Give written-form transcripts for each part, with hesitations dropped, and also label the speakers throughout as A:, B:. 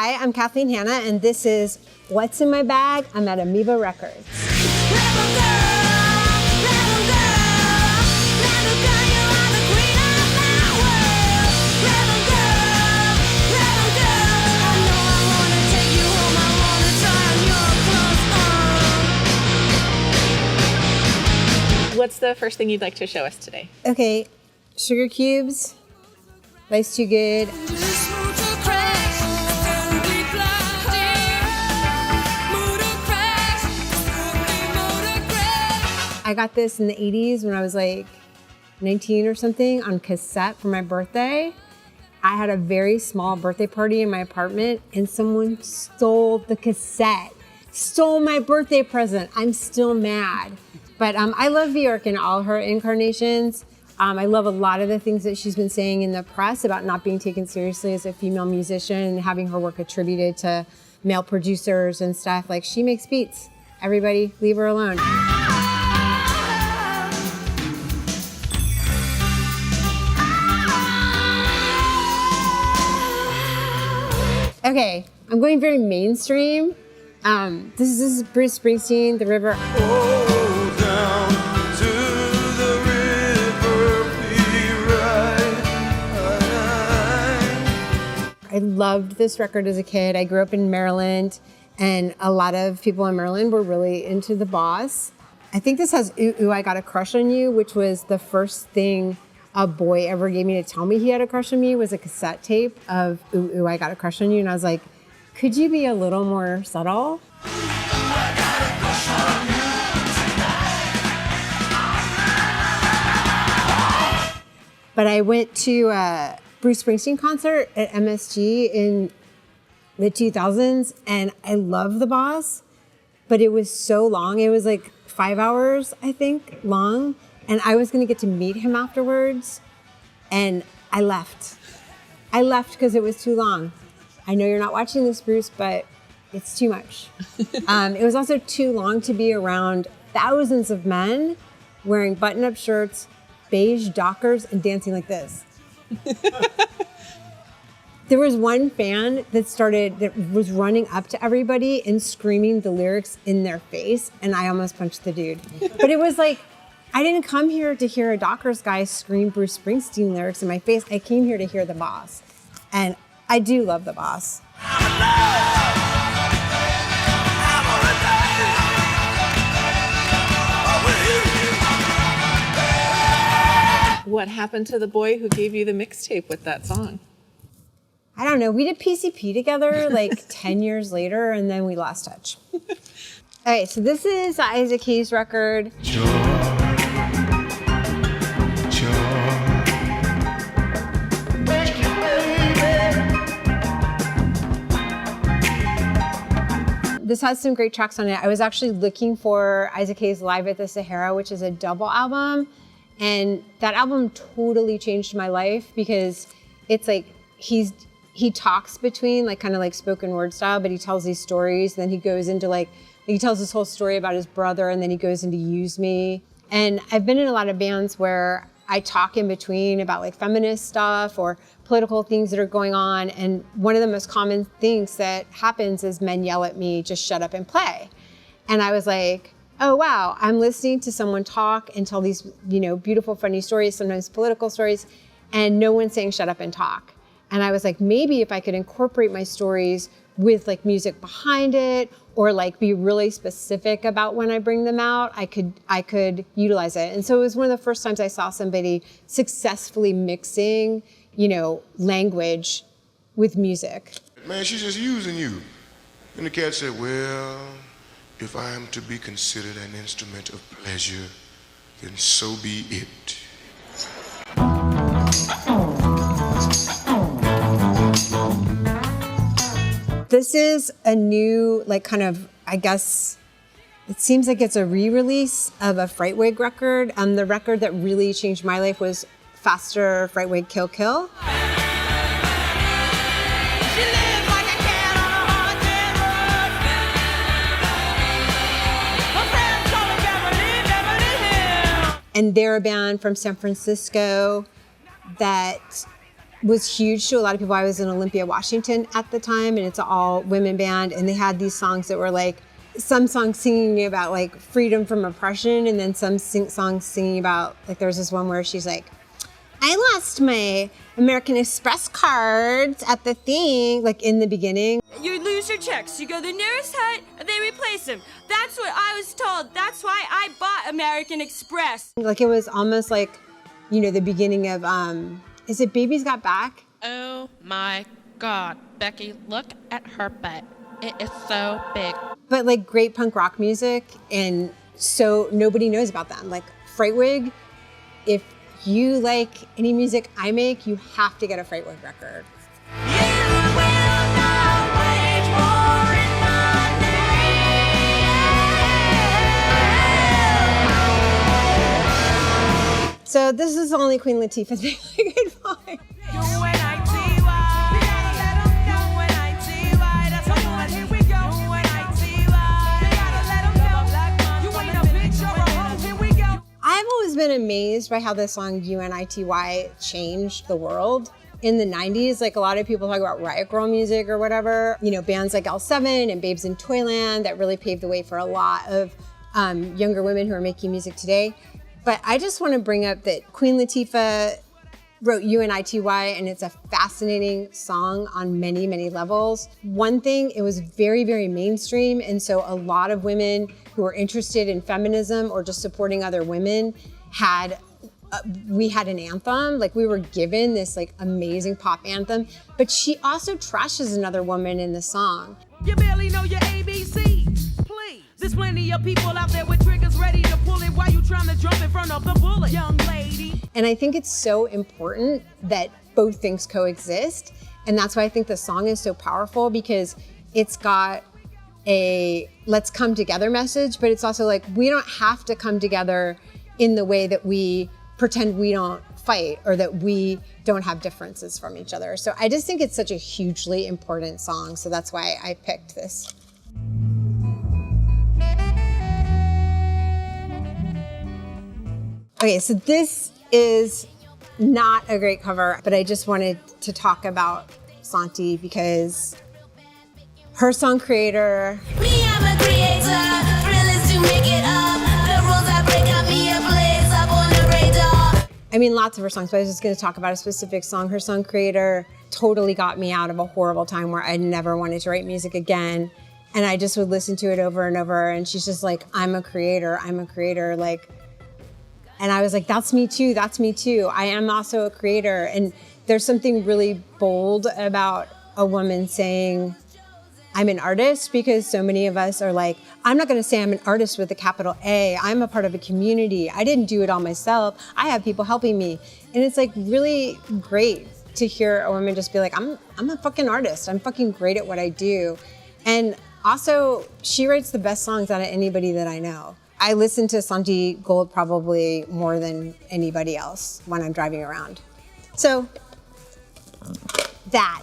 A: Hi, I'm Kathleen Hanna, and this is What's in My Bag? I'm at Amoeba Records.
B: What's the first thing you'd like to show us today?
A: Okay, Sugarcubes, Life's Too Good. I got this in the 80s when I was like 19 or something on cassette for my birthday. I had a very small birthday party in my apartment and someone stole the cassette, stole my birthday present. I'm still mad. But I love Bjork in all her incarnations. I love a lot of the things that she's been saying in the press about not being taken seriously as a female musician and having her work attributed to male producers and stuff. Like, she makes beats. Everybody, leave her alone. Okay, I'm going very mainstream. This is Bruce Springsteen, The River.
C: Oh, down to the river we ride.
A: I loved this record as a kid. I grew up in Maryland, and a lot of people in Maryland were really into The Boss. I think this has Ooh, Ooh, I Got a Crush on You, which was the first thing a boy ever gave me to tell me he had a crush on me, was a cassette tape of Ooh, Ooh, I Got a Crush on You. And I was like, could you be a little more subtle? But I went to a Bruce Springsteen concert at MSG in the 2000s, and I love The Boss, but it was so long. It was like 5 hours, I think, long. And I was gonna get to meet him afterwards, and I left. I left because it was too long. I know you're not watching this, Bruce, but it's too much. It was also too long to be around thousands of men wearing button-up shirts, beige Dockers, and dancing like this. There was one fan that was running up to everybody and screaming the lyrics in their face, and I almost punched the dude. But it was like, I didn't come here to hear a Dockers guy scream Bruce Springsteen lyrics in my face. I came here to hear The Boss. And I do love The Boss.
B: What happened to the boy who gave you the mixtape with that song?
A: I don't know. We did PCP together like 10 years later, and then we lost touch. Okay, so this is Isaac Hayes' record. This has some great tracks on it. I was actually looking for Isaac Hayes Live at the Sahara, which is a double album. And that album totally changed my life because it's like he talks between like kind of like spoken word style, but he tells these stories. Then he goes into like he tells this whole story about his brother, and then he goes into Use Me. And I've been in a lot of bands where I talk in between about like feminist stuff or political things that are going on. And one of the most common things that happens is men yell at me, just shut up and play. And I was like, oh, wow, I'm listening to someone talk and tell these, beautiful, funny stories, sometimes political stories, and no one's saying shut up and talk. And I was like, maybe if I could incorporate my stories with like music behind it, or like be really specific about when I bring them out, I could utilize it. And so it was one of the first times I saw somebody successfully mixing, language with music.
C: Man, she's just using you. And the cat said, well, if I am to be considered an instrument of pleasure, then so be it.
A: This is a new, it seems like it's a re-release of a Frightwig record. The record that really changed my life was Faster, Frightwig, Kill Kill. And they're a band from San Francisco that was huge to a lot of people. I was in Olympia, Washington at the time, and it's an all women band, and they had these songs that were like, some songs singing about like freedom from oppression, and then some songs singing about, like there's this one where she's like, I lost my American Express cards at the thing, like in the beginning.
D: You lose your checks, you go to the nearest hut, and they replace them. That's what I was told. That's why I bought American Express.
A: Like it was almost like, you know, the beginning of, is it Baby's Got Back?
E: Oh my God, Becky, look at her butt. It is so big.
A: But like great punk rock music, and so nobody knows about them. Like Frightwig, if you like any music I make, you have to get a Frightwig record. So this is only Queen Latifah's Big Goodbye. I've always been amazed by how the song U.N.I.T.Y changed the world. In the 90s, like a lot of people talk about riot girl music or whatever, you know, bands like L7 and Babes in Toyland that really paved the way for a lot of younger women who are making music today. But I just want to bring up that Queen Latifah wrote U.N.I.T.Y, and it's a fascinating song on many, many levels. One thing, it was very, very mainstream, and so a lot of women who were interested in feminism or just supporting other women we had an anthem, like we were given this like amazing pop anthem, but she also trashes another woman in the song.
F: You barely know your ABC, please. There's plenty of people out there with triggers ready to pull it while you trying to jump in front of the bullet, young lady.
A: And I think it's so important that both things coexist. And that's why I think the song is so powerful, because it's got a let's come together message, but it's also like, we don't have to come together in the way that we pretend we don't fight or that we don't have differences from each other. So I just think it's such a hugely important song. So that's why I picked this. Okay, so this is not a great cover, but I just wanted to talk about Santi because her song creator.
G: Me, I'm a creator, thrillers to make it up. The rules I break got me a place up on the radar.
A: I mean, lots of her songs, but I was just gonna talk about a specific song. Her song creator totally got me out of a horrible time where I never wanted to write music again. And I just would listen to it over and over. And she's just like, I'm a creator, like, and I was like, that's me too, that's me too. I am also a creator. And there's something really bold about a woman saying, I'm an artist, because so many of us are like, I'm not gonna say I'm an artist with a capital A. I'm a part of a community. I didn't do it all myself. I have people helping me. And it's like really great to hear a woman just be like, I'm a fucking artist. I'm fucking great at what I do. And also, she writes the best songs out of anybody that I know. I listen to Santigold probably more than anybody else when I'm driving around. So, that.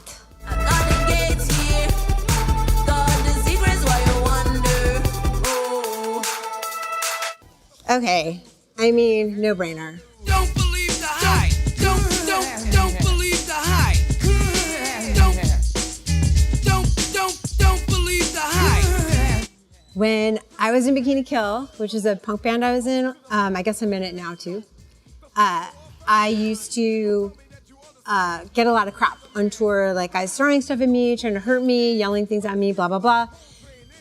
A: Okay, I mean, no brainer.
F: Don't believe the hype. Don't believe the hype. Don't believe the hype.
A: When I was in Bikini Kill, which is a punk band I was in, I guess I'm in it now too. I used to get a lot of crap on tour, like guys throwing stuff at me, trying to hurt me, yelling things at me, blah, blah, blah.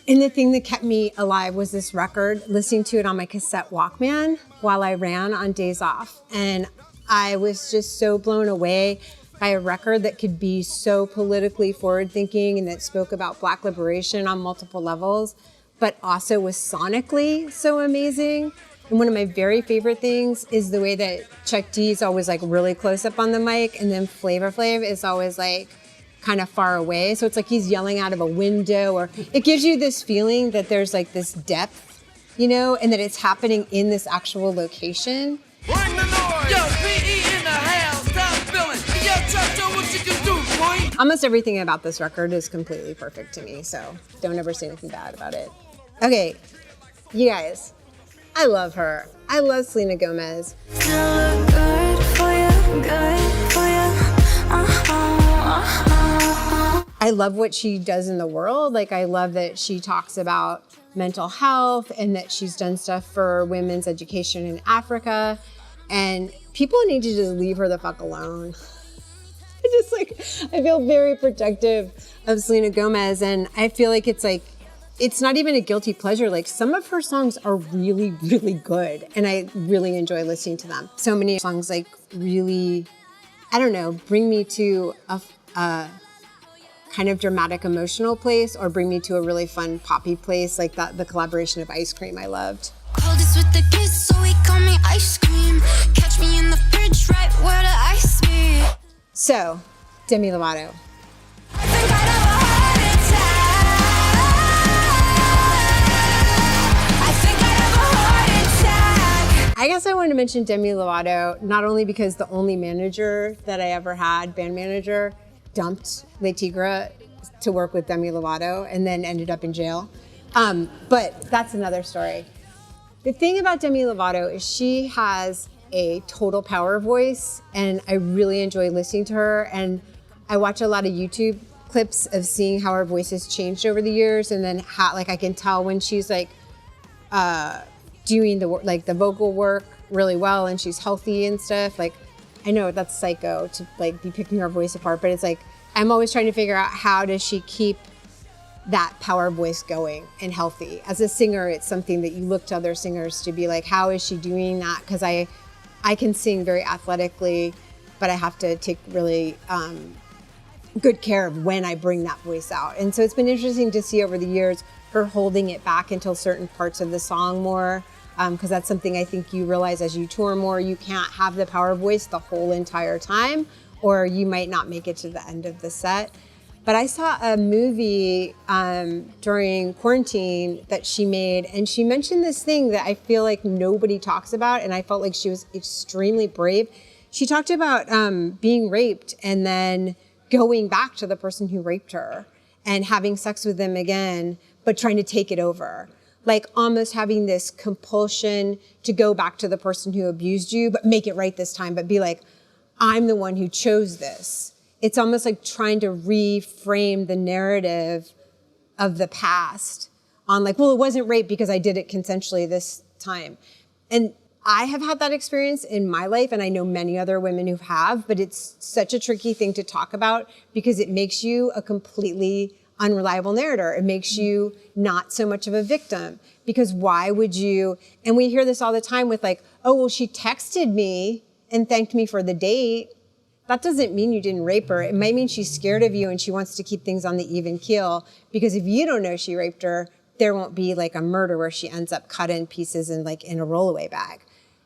A: And the thing that kept me alive was this record, listening to it on my cassette Walkman while I ran on days off. And I was just so blown away by a record that could be so politically forward-thinking and that spoke about Black liberation on multiple levels, but also was sonically so amazing. And one of my very favorite things is the way that Chuck D is always like really close up on the mic, and then Flavor Flav is always like kind of far away. So it's like he's yelling out of a window, or it gives you this feeling that there's like this depth, you know, and that it's happening in this actual location.
F: Bring the noise. Yo, PE in the house. Stop feeling. Yo, Chuck, what you can do, boy.
A: Almost everything about this record is completely perfect to me, so don't ever say anything bad about it. Okay, you guys, I love her. I love Selena Gomez.
G: Still look good for you, good for you.
A: I love what she does in the world. Like, I love that she talks about mental health and that she's done stuff for women's education in Africa. And people need to just leave her the fuck alone. I feel very protective of Selena Gomez, and I feel like it's not even a guilty pleasure. Like, some of her songs are really, really good, and I really enjoy listening to them. So many songs like really, I don't know, bring me to a kind of dramatic, emotional place, or bring me to a really fun poppy place, like the collaboration of Ice Cream I loved.
G: Coldest with the kiss, so he call me ice cream. Catch me in the fridge, right where the ice be.
A: So, Demi Lovato.
G: I think I'd have a heart attack. I think I'd have a heart attack.
A: I guess I wanted to mention Demi Lovato, not only because the only manager that I ever had, band manager, dumped Le Tigre to work with Demi Lovato and then ended up in jail. But that's another story. The thing about Demi Lovato is she has a total power voice, and I really enjoy listening to her. And I watch a lot of YouTube clips of seeing how her voice has changed over the years, and then how, like, I can tell when she's like doing the vocal work really well and she's healthy and stuff. Like, I know that's psycho to like be picking her voice apart, but it's like I'm always trying to figure out how does she keep that power voice going and healthy. As a singer, it's something that you look to other singers to be like, how is she doing that? Because I can sing very athletically, but I have to take really good care of when I bring that voice out. And so it's been interesting to see over the years her holding it back until certain parts of the song more, because that's something I think you realize as you tour more, you can't have the power voice the whole entire time, or you might not make it to the end of the set. But I saw a movie during quarantine that she made, and she mentioned this thing that I feel like nobody talks about, and I felt like she was extremely brave. She talked about being raped and then going back to the person who raped her and having sex with them again, but trying to take it over. Like almost having this compulsion to go back to the person who abused you, but make it right this time, but be like, I'm the one who chose this. It's almost like trying to reframe the narrative of the past on like, well, it wasn't rape because I did it consensually this time. And I have had that experience in my life, and I know many other women who have, but it's such a tricky thing to talk about because it makes you a completely unreliable narrator. It makes you not so much of a victim, because why would you, and we hear this all the time with like, oh, well, she texted me and thanked me for the date. That doesn't mean you didn't rape her. It might mean she's scared of you and she wants to keep things on the even keel, because if you don't know she raped her, there won't be like a murder where she ends up cut in pieces and like in a rollaway bag.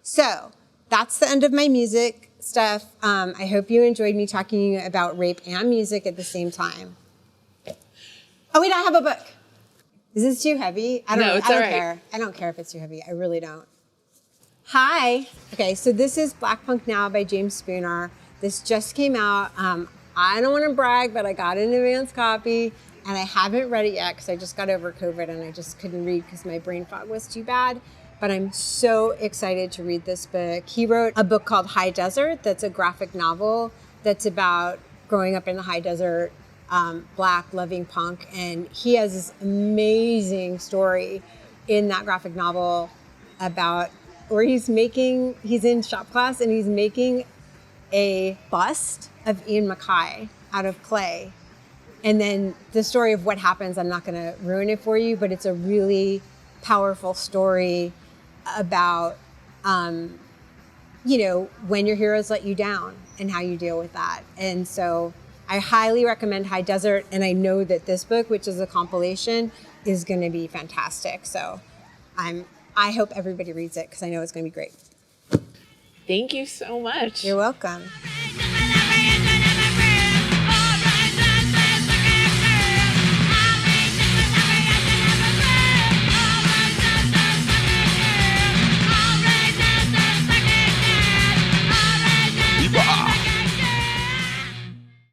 A: So that's the end of my music stuff. I hope you enjoyed me talking about rape and music at the same time. Oh, wait, I have a book. Is this too heavy? I don't care. I don't care if it's too heavy. I really don't. Hi. Okay, so this is Black Punk Now by James Spooner. This just came out. I don't want to brag, but I got an advance copy, and I haven't read it yet because I just got over COVID and I just couldn't read because my brain fog was too bad. But I'm so excited to read this book. He wrote a book called High Desert that's a graphic novel that's about growing up in the high desert, Black, loving punk. And he has this amazing story in that graphic novel about where he's in shop class and he's making a bust of Ian MacKaye out of clay. And then the story of what happens, I'm not gonna ruin it for you, but it's a really powerful story about, when your heroes let you down and how you deal with that. And so I highly recommend High Desert, and I know that this book, which is a compilation, is gonna be fantastic. So I hope everybody reads it because I know it's gonna be great.
B: Thank you so much.
A: You're welcome.